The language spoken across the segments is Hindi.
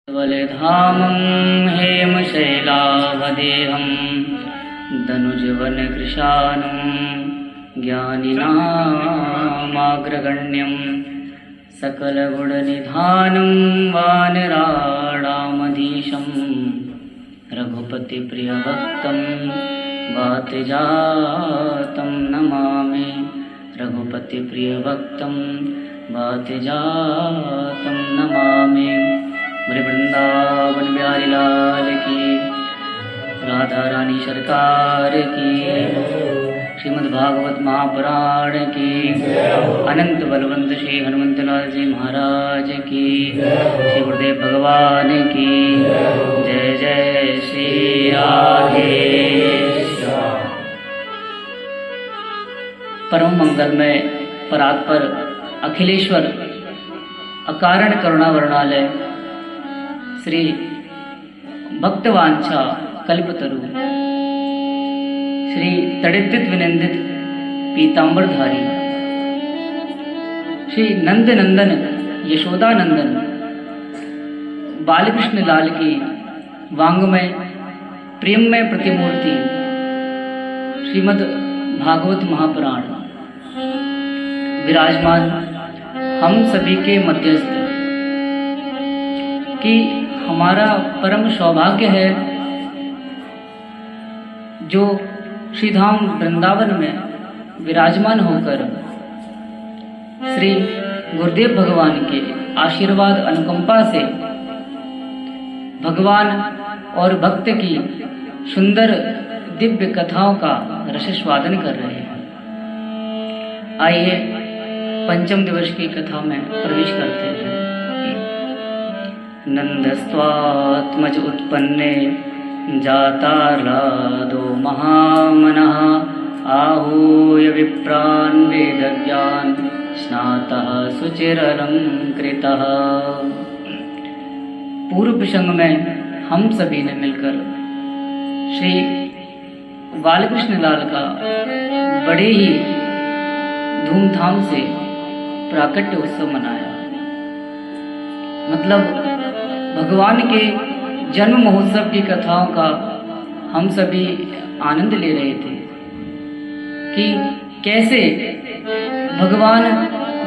वलधामं हेमशैलावदेहं दनुजवनकृशानं ज्ञानिनामाग्रगण्यं सकलगुणनिधानं वानराणामधीशं रघुपतिप्रियभक्तं वातजातं नमामि। रघुपतिप्रियभक्तं वातजातं नमामि। मेरे वृंदावन बिहारी लाल की, राधा रानी सरकार की, श्रीमद् भागवत महापुराण की, अनंत बलवंत श्री हनुमंत लाल जी महाराज की, श्री गुरुदेव भगवान की जय जय श्री राधे। परम मंगलमय परात्पर अखिलेश्वर अकारण करुणा वर्णालय श्री भक्तवांछा कल्पतरु श्री तड़ित विनंदित पीतांबरधारी श्री नंद नंदन यशोदा नंदन बालकृष्ण लाल की वांगमय प्रेममय प्रतिमूर्ति श्रीमद् भागवत महापुराण विराजमान हम सभी के मध्यस्थ कि हमारा परम सौभाग्य है जो श्रीधाम वृंदावन में विराजमान होकर श्री गुरुदेव भगवान के आशीर्वाद अनुकंपा से भगवान और भक्त की सुंदर दिव्य कथाओं का रसस्वादन कर रहे हैं। आइए पंचम दिवस की कथा में प्रवेश करते हैं। नंदस्त्वात्मज उत्पन्ने जातार्लादो महामनः आहूय विप्रान् वेदज्ञान् स्नातः सुचिरलंकृतः। पूर्व प्रसंग में हम सभी ने मिलकर श्री बालकृष्ण लाल का बड़े ही धूमधाम से प्राकट्य उत्सव मनाया। मतलब भगवान के जन्म महोत्सव की कथाओं का हम सभी आनंद ले रहे थे कि कैसे भगवान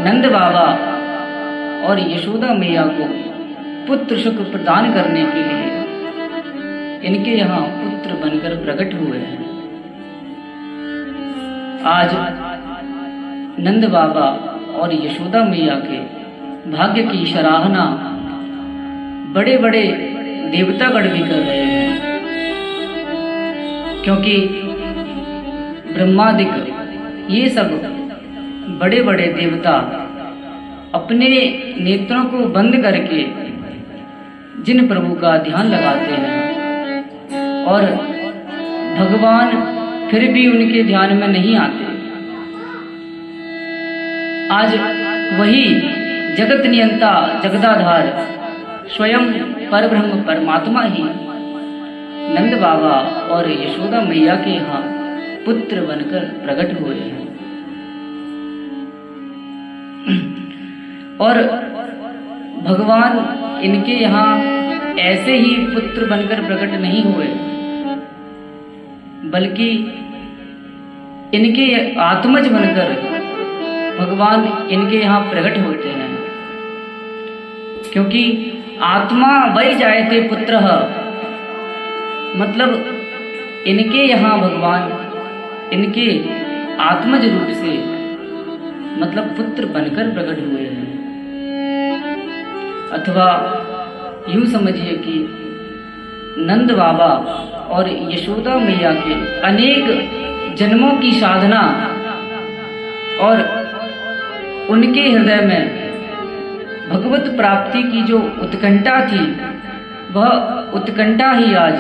नंद बाबा और यशोदा मैया को पुत्र सुख प्रदान करने के लिए इनके यहाँ पुत्र बनकर प्रकट हुए हैं। आज नंद बाबा और यशोदा मैया के भाग्य की सराहना बड़े बड़े देवतागण भी कर रहे हैं, क्योंकि ब्रह्मादिक ये सब बड़े बड़े देवता अपने नेत्रों को बंद करके जिन प्रभु का ध्यान लगाते हैं और भगवान फिर भी उनके ध्यान में नहीं आते, आज वही जगत नियंता जगदाधार स्वयं परब्रह्म परमात्मा ही नंद बाबा और यशोदा मैया के यहाँ पुत्र बनकर प्रकट हुए हैं। और भगवान इनके यहाँ ऐसे ही पुत्र बनकर प्रकट नहीं हुए, बल्कि इनके आत्मज बनकर भगवान इनके यहाँ प्रकट होते हैं। क्योंकि आत्मा वही जायते पुत्र, मतलब इनके यहाँ भगवान इनके आत्मज रूप से मतलब पुत्र बनकर प्रकट हुए हैं। अथवा यूं समझिए कि नंद बाबा और यशोदा मैया के अनेक जन्मों की साधना और उनके हृदय में भगवत प्राप्ति की जो उत्कंठा थी, वह उत्कंठा ही आज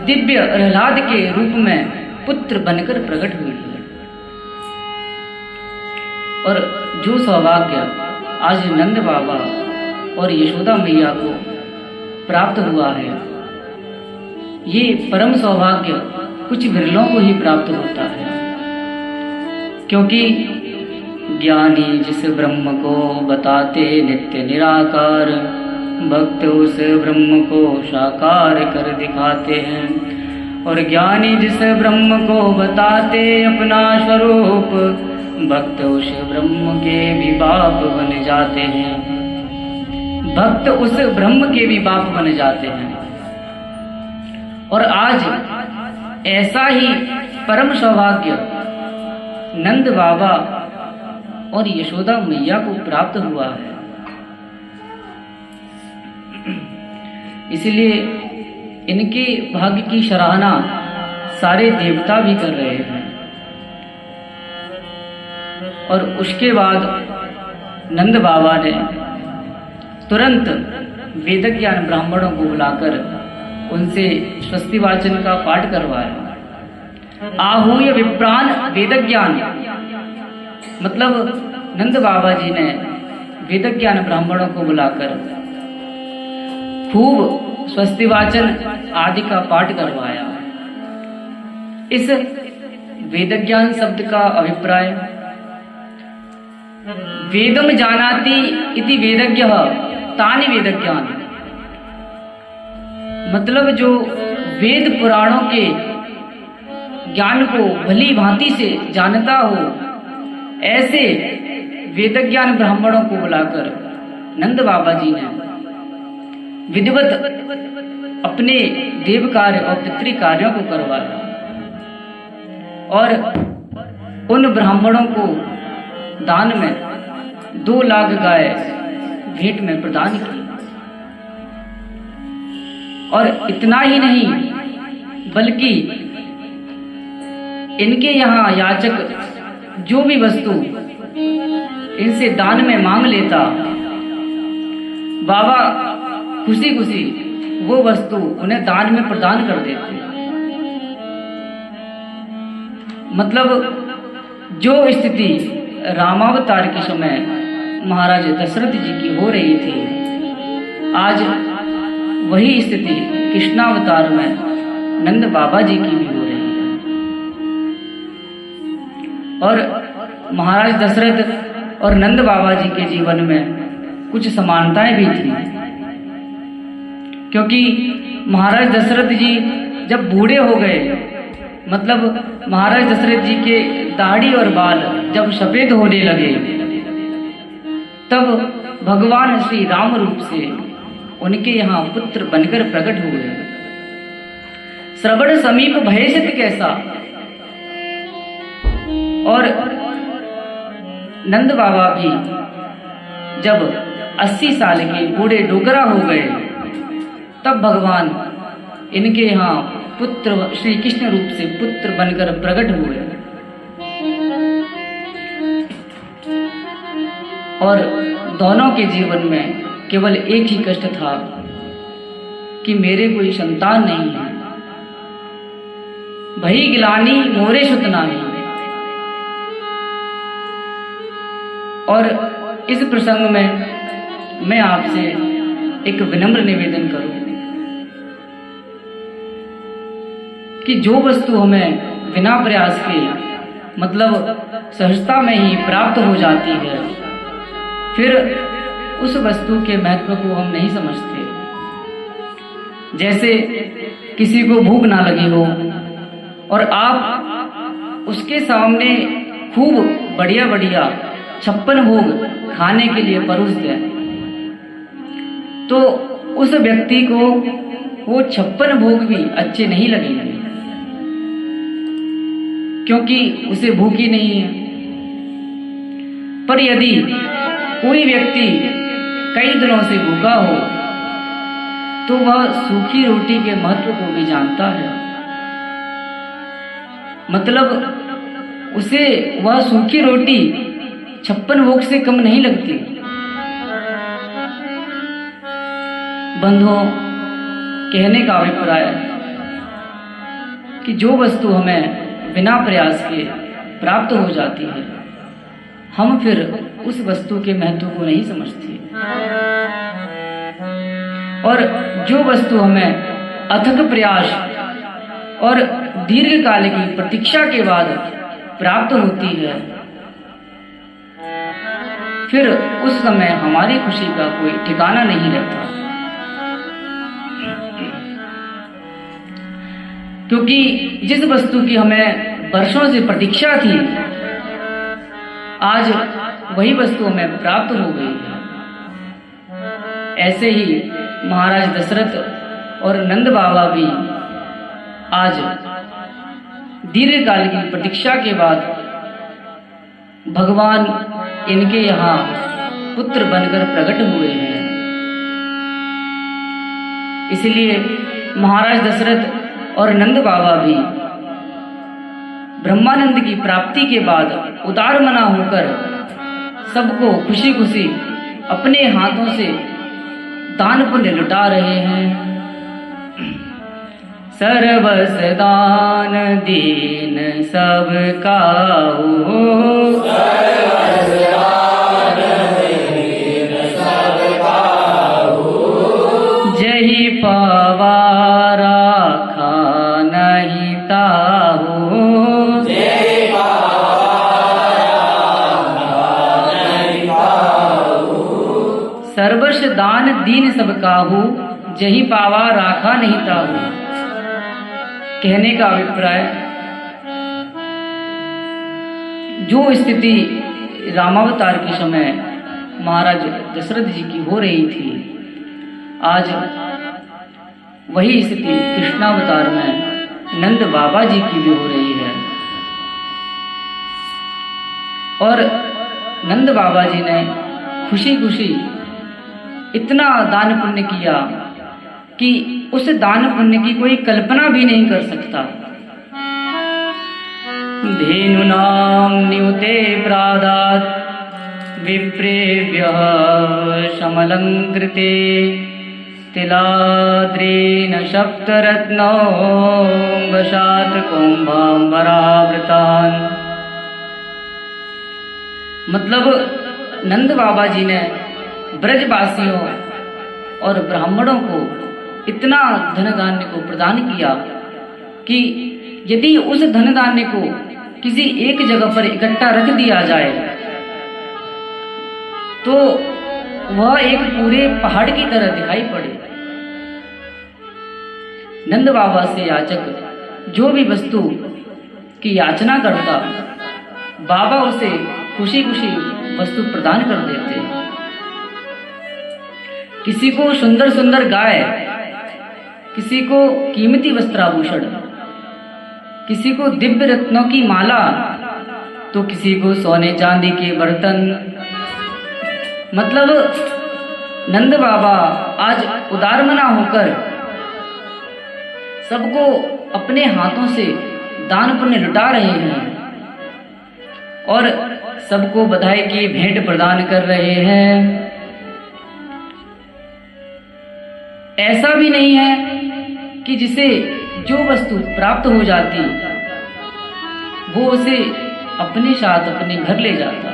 दिव्य प्रहलाद के रूप में पुत्र बनकर प्रकट हुई है। और जो सौभाग्य आज नंद बाबा और यशोदा मैया को प्राप्त हुआ है, ये परम सौभाग्य कुछ विरलों को ही प्राप्त होता है। क्योंकि ज्ञानी जिस ब्रह्म को बताते नित्य निराकार, भक्त उस ब्रह्म को साकार कर दिखाते हैं, और ज्ञानी जिस ब्रह्म को बताते अपना स्वरूप, भक्त उस ब्रह्म के भी बाप बन जाते हैं। भक्त उस ब्रह्म के भी बाप बन जाते हैं। और आज ऐसा ही परम सौभाग्य नंद बाबा और यशोदा मैया को प्राप्त हुआ है। इसलिए इनके भाग्य की सराहना सारे देवता भी कर रहे हैं। और उसके बाद नंद बाबा ने तुरंत वेद ज्ञान ब्राह्मणों को बुलाकर उनसे स्वस्ति वाचन का पाठ करवाया। आहूय विप्रान वेद ज्ञान, मतलब नंद बाबा जी ने वेद ज्ञान ब्राह्मणों को बुलाकर खूब स्वस्ति वाचन आदि का पाठ करवाया। इस वेद ज्ञान शब्द का अभिप्राय वेदम जानाति इति वेदज्ञः तानि वेद ज्ञान, मतलब जो वेद पुराणों के ज्ञान को भली भांति से जानता हो, ऐसे वेद ज्ञान ब्राह्मणों को बुलाकर नंद बाबा जी ने विधिवत अपने देव कार्य और पितृ कार्यों को करवाया और उन ब्राह्मणों को दान में 2 लाख गाय भेंट में प्रदान की। और इतना ही नहीं, बल्कि इनके यहाँ याचक जो भी वस्तु इनसे दान में मांग लेता, बाबा खुशी खुशी वो वस्तु उन्हें दान में प्रदान कर देते। मतलब जो स्थिति रामावतार के समय महाराज दशरथ जी की हो रही थी, आज वही स्थिति कृष्णावतार में नंद बाबा जी की भी हो रही है। और महाराज दशरथ और नंद बाबा जी के जीवन में कुछ समानताएं भी थी, क्योंकि महाराज दशरथ जी जब बूढ़े हो गए, मतलब महाराज दशरथ जी के दाढ़ी और बाल जब सफेद होने लगे, तब भगवान श्री राम रूप से उनके यहाँ पुत्र बनकर प्रकट हुए। श्रवण समीप भयसित कैसा। और नंद बाबा भी जब 80 साल के बूढ़े डोगरा हो गए, तब भगवान इनके यहाँ पुत्र श्री कृष्ण रूप से पुत्र बनकर प्रकट हुए। और दोनों के जीवन में केवल एक ही कष्ट था कि मेरे कोई संतान नहीं है। भई गिलानी मोरे सुत नाही। और इस प्रसंग में मैं आपसे एक विनम्र निवेदन करूं कि जो वस्तु हमें बिना प्रयास के, मतलब सहजता में ही प्राप्त हो जाती है, फिर उस वस्तु के महत्व को हम नहीं समझते। जैसे किसी को भूख ना लगी हो और आप उसके सामने खूब बढ़िया बढ़िया 56 भोग खाने के लिए परोस दें, तो उस व्यक्ति को वो 56 भोग भी अच्छे नहीं लगेंगे, क्योंकि उसे भूख ही नहीं है। पर यदि कोई व्यक्ति कई दिनों से भूखा हो, तो वह सूखी रोटी के महत्व को भी जानता है। मतलब उसे वह सूखी रोटी 56 भोग से कम नहीं लगती। बंधुओं, कहने का अभिप्राय कि जो वस्तु हमें बिना प्रयास के प्राप्त हो जाती है, हम फिर उस वस्तु के महत्व को नहीं समझते। और जो वस्तु हमें अथक प्रयास और दीर्घकाल की प्रतीक्षा के बाद प्राप्त होती है, फिर उस समय हमारी खुशी का कोई ठिकाना नहीं रहता। क्योंकि जिस वस्तु की हमें वर्षों से प्रतीक्षा थी, आज वही वस्तु हमें प्राप्त हो गई है। ऐसे ही महाराज दशरथ और नंद बाबा भी आज दीर्घकाल की प्रतीक्षा के बाद भगवान इनके यहाँ पुत्र बनकर प्रकट हुए हैं। इसलिए महाराज दशरथ और नंद बाबा भी ब्रह्मानंद की प्राप्ति के बाद उदार मना होकर सबको खुशी खुशी अपने हाथों से दान पुण्य लुटा रहे हैं। सर्वस दान दीन सब काहू, जही पावा राखा नहीं ताहू, सर्वस दान दीन सब काहू, जही पावा राखा नहीं ताहू। कहने का अभिप्राय, जो स्थिति रामावतार के समय महाराज दशरथ जी की हो रही थी, आज वही स्थिति कृष्णावतार में नंद बाबा जी की भी हो रही है। और नंद बाबा जी ने खुशी खुशी इतना दान पुण्य किया कि उस दान पुण्य की कोई कल्पना भी नहीं कर सकता। धेनुनाम न्यूते प्रादात् विप्रेभ्यः समलंकृते, तिलाद्रेण सप्तरत्नौ वशात् कुंभांबरावृतान्। मतलब नंद बाबा जी ने ब्रजवासियों और ब्राह्मणों को इतना धन धान्य को प्रदान किया कि यदि उस धन धान्य को किसी एक जगह पर इकट्ठा रख दिया जाए तो वह एक पूरे पहाड़ की तरह दिखाई पड़े। नंद बाबा से याचक जो भी वस्तु की याचना करता, बाबा उसे खुशी खुशी वस्तु प्रदान कर देते। किसी को सुंदर सुंदर गाय, किसी को कीमती वस्त्राभूषण, किसी को दिव्य रत्नों की माला, तो किसी को सोने चांदी के बर्तन। मतलब नंद बाबा आज उदारमना होकर सबको अपने हाथों से दान पुण्य लुटा रहे हैं और सबको बधाई की भेंट प्रदान कर रहे हैं। ऐसा भी नहीं है कि जिसे जो वस्तु प्राप्त हो जाती वो उसे अपने साथ अपने घर ले जाता,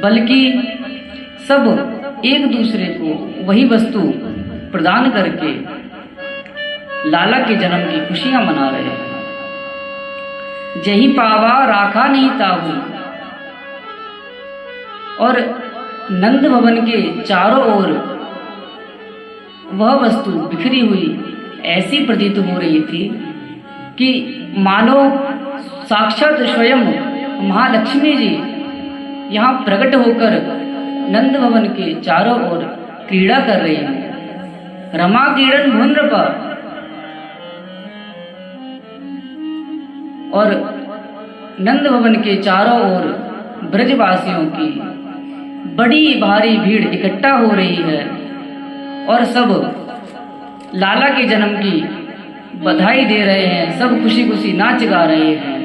बल्कि सब एक दूसरे को वही वस्तु प्रदान करके लाला के जन्म की खुशियां मना रहे हैं। जही पावा राखा नहीं ताहू। और नंद भवन के चारों ओर वह वस्तु बिखरी हुई ऐसी प्रतीत हो रही थी कि मानो साक्षात स्वयं महालक्ष्मी जी यहाँ प्रकट होकर नंद भवन के चारों ओर क्रीड़ा कर रही हैं। रमा क्रीड़न भुनरपा। और नंद भवन के चारों ओर ब्रजवासियों की बड़ी भारी भीड़ इकट्ठा हो रही है और सब लाला के जन्म की बधाई दे रहे हैं, सब खुशी खुशी नाच गा रहे हैं।